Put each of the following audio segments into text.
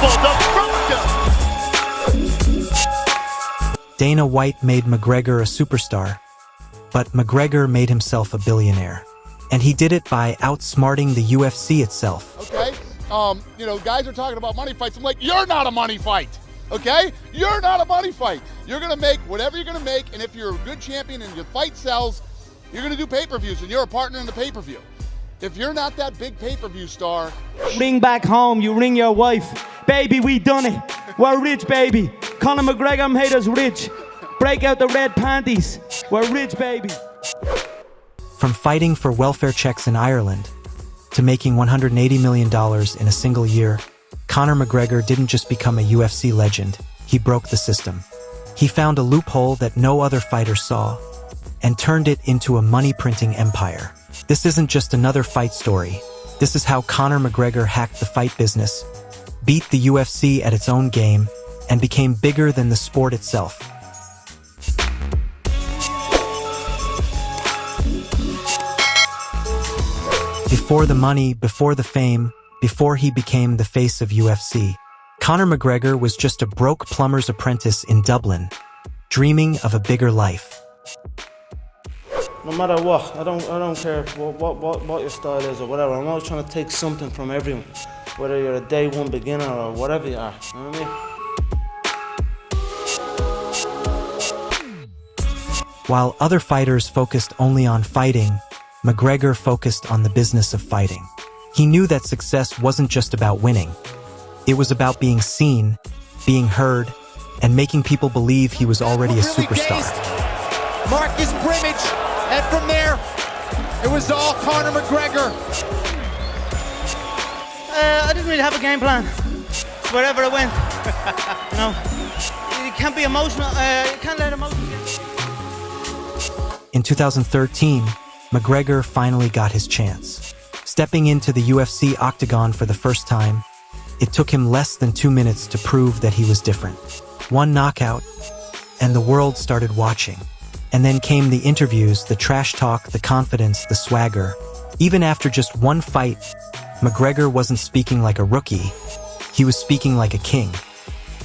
Unbelievable, the front. Dana White made McGregor a superstar, but McGregor made himself a billionaire. And he did it by outsmarting the UFC itself. Okay, you know, guys are talking about money fights. I'm like, you're not a money fight, okay? You're not a money fight. You're gonna make whatever you're gonna make, and if you're a good champion and your fight sells, you're gonna do pay-per-views, and you're a partner in the pay-per-view. If you're not that big pay-per-view star... Ring back home, you ring your wife. Baby, we done it. We're rich, baby. Conor McGregor made us rich. Break out the red panties. We're rich, baby. From fighting for welfare checks in Ireland to making $180 million in a single year, Conor McGregor didn't just become a UFC legend, he broke the system. He found a loophole that no other fighter saw and turned it into a money-printing empire. This isn't just another fight story. This is how Conor McGregor hacked the fight business, beat the UFC at its own game, and became bigger than the sport itself. Before the money, before the fame, before he became the face of UFC, Conor McGregor was just a broke plumber's apprentice in Dublin, dreaming of a bigger life. No matter what, I don't care what your style is or whatever. I'm always trying to take something from everyone, whether you're a day one beginner or whatever you are. You know what I mean? While other fighters focused only on fighting, McGregor focused on the business of fighting. He knew that success wasn't just about winning. It was about being seen, being heard, and making people believe he was already a superstar. Marcus Brimage, and from there, it was all Conor McGregor. I didn't really have a game plan. Wherever I went, you know, you can't be emotional. You can't let emotions get. In 2013, McGregor finally got his chance. Stepping into the UFC octagon for the first time, it took him less than 2 minutes to prove that he was different. One knockout, and the world started watching. And then came the interviews, the trash talk, the confidence, the swagger. Even after just one fight, McGregor wasn't speaking like a rookie. He was speaking like a king.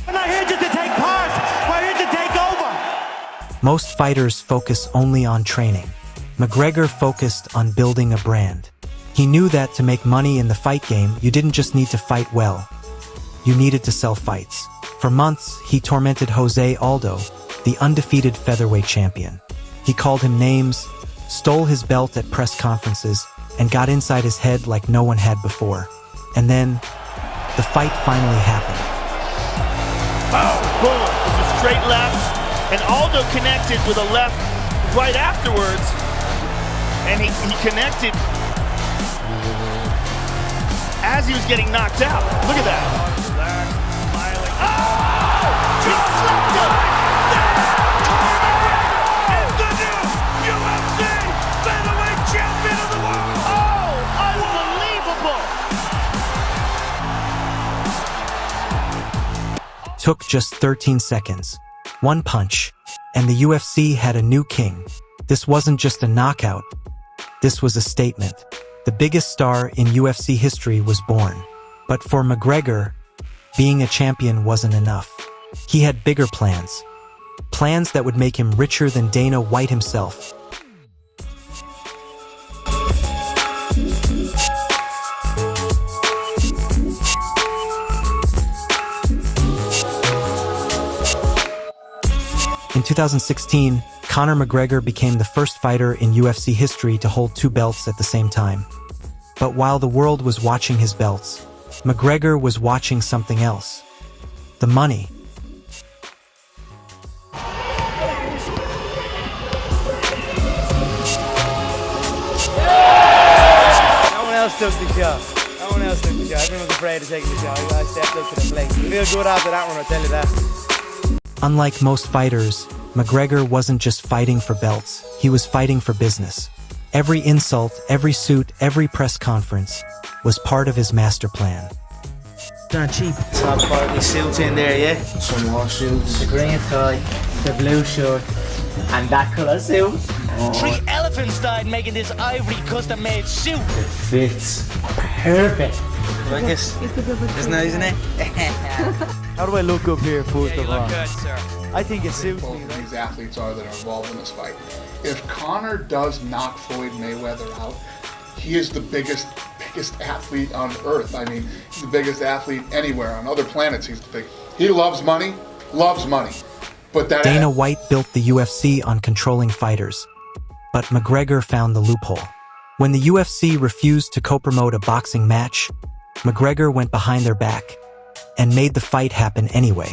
We're not here just to take part. We're here to take over. Most fighters focus only on training. McGregor focused on building a brand. He knew that to make money in the fight game, you didn't just need to fight well. You needed to sell fights. For months, he tormented Jose Aldo, the undefeated featherweight champion. He called him names, stole his belt at press conferences, and got inside his head like no one had before. And then, the fight finally happened. Boom! Boom! It was a straight left, and Aldo connected with a left right afterwards, and he connected as he was getting knocked out. Look at that. Oh! He slipped him! Is the new UFC featherweight champion of the world! Oh! Unbelievable! Took just 13 seconds. One punch, and the UFC had a new king. This wasn't just a knockout. This was a statement. The biggest star in UFC history was born. But for McGregor, being a champion wasn't enough. He had bigger plans. Plans that would make him richer than Dana White himself. In 2016, Conor McGregor became the first fighter in UFC history to hold 2 belts at the same time. But while the world was watching his belts, McGregor was watching something else. The money. No one else took the shot. No one else took the shot. Everyone was afraid of taking the shot. I stepped up to the plate. You feel good after that one, I'll tell you that. Unlike most fighters, McGregor wasn't just fighting for belts, he was fighting for business. Every insult, every suit, every press conference was part of his master plan. Not cheap. Top quality suits in there, yeah? Some more suits. The green tie, the blue shirt, and that colour suit. Oh. 3 elephants died making this ivory custom-made suit. It fits perfect. Like this? It's nice, isn't it? How do I look up here, first of all? Look good, sir. I think it suits Both me. of these athletes are that are involved in this fight. If Conor does knock Floyd Mayweather out, he is the biggest athlete on earth. I mean, he's the biggest athlete anywhere. On other planets, he's the big. He loves money. But that Dana White built the UFC on controlling fighters, but McGregor found the loophole. When the UFC refused to co-promote a boxing match, McGregor went behind their back and made the fight happen anyway.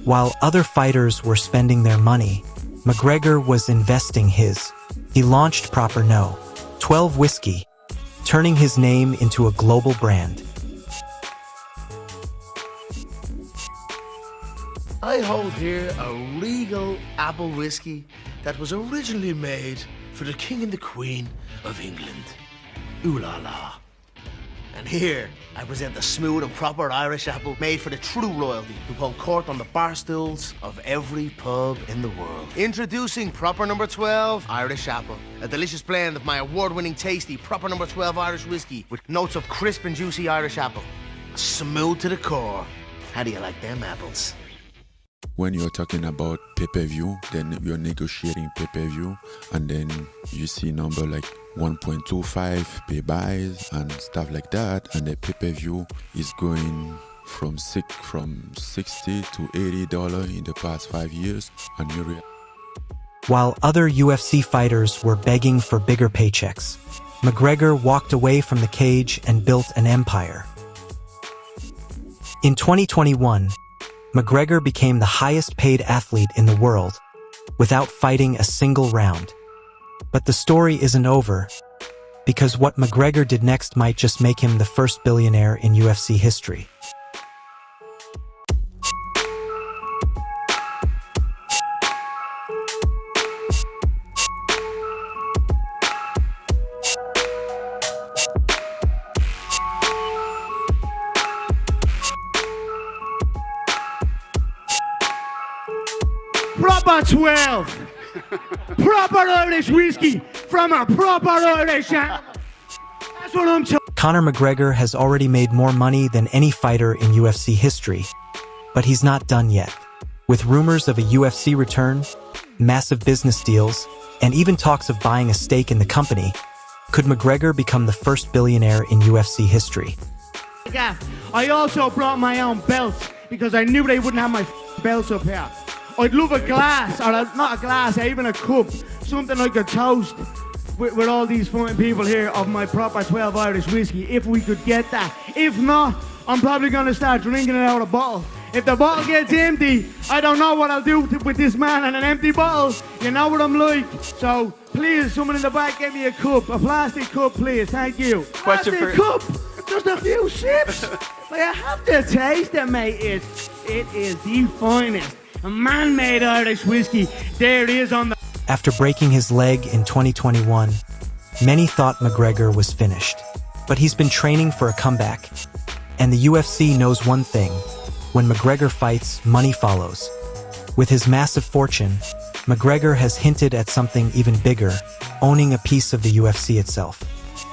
While other fighters were spending their money, McGregor was investing his. He launched Proper No. 12 Whiskey, turning his name into a global brand. I hold here a regal apple whiskey that was originally made for the King and the Queen of England. Ooh la la. And here, I present the smooth and proper Irish apple made for the true royalty who hold court on the bar stools of every pub in the world. Introducing Proper No. 12 Irish Apple, a delicious blend of my award-winning tasty Proper No. 12 Irish whiskey with notes of crisp and juicy Irish apple. Smooth to the core. How do you like them apples? When you're talking about pay-per-view, then you're negotiating pay-per-view, and then you see number like 1.25 pay-buys and stuff like that, and the pay-per-view is going from $60 to $80 in the past 5 years, and While other UFC fighters were begging for bigger paychecks, McGregor walked away from the cage and built an empire. In 2021, McGregor became the highest-paid athlete in the world, without fighting a single round. But the story isn't over, because what McGregor did next might just make him the first billionaire in UFC history. Proper 12! Proper Irish whiskey from a proper Irish. That's what I'm talking. Conor McGregor has already made more money than any fighter in UFC history, but he's not done yet. With rumors of a UFC return, massive business deals, and even talks of buying a stake in the company, could McGregor become the first billionaire in UFC history? I also brought my own belts because I knew they wouldn't have my belts up here. I'd love a glass, or not a glass, even a cup, something I could toast with all these fine people here of my proper 12 Irish whiskey, if we could get that. If not, I'm probably going to start drinking it out of a bottle. If the bottle gets empty, I don't know what I'll do with this man and an empty bottle. You know what I'm like. So, please, someone in the back, give me a cup, a plastic cup, please. Thank you. Plastic cup, just a few sips. Like, I have to taste it, mate. It is the finest. A man-made Irish whiskey. There it is on the... After breaking his leg in 2021, many thought McGregor was finished. But he's been training for a comeback. And the UFC knows one thing. When McGregor fights, money follows. With his massive fortune, McGregor has hinted at something even bigger, owning a piece of the UFC itself.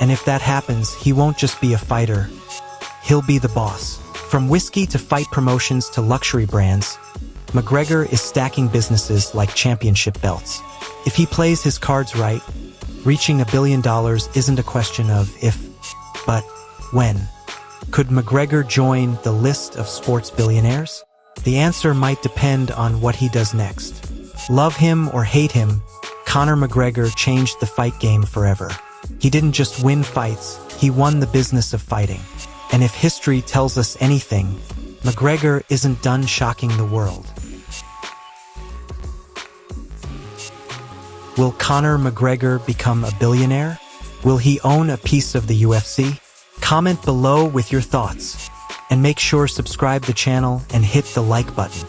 And if that happens, he won't just be a fighter. He'll be the boss. From whiskey to fight promotions to luxury brands, McGregor is stacking businesses like championship belts. If he plays his cards right, reaching $1 billion isn't a question of if, but when. Could McGregor join the list of sports billionaires? The answer might depend on what he does next. Love him or hate him, Conor McGregor changed the fight game forever. He didn't just win fights, he won the business of fighting. And if history tells us anything, McGregor isn't done shocking the world. Will Conor McGregor become a billionaire? Will he own a piece of the UFC? Comment below with your thoughts. And make sure subscribe the channel and hit the like button.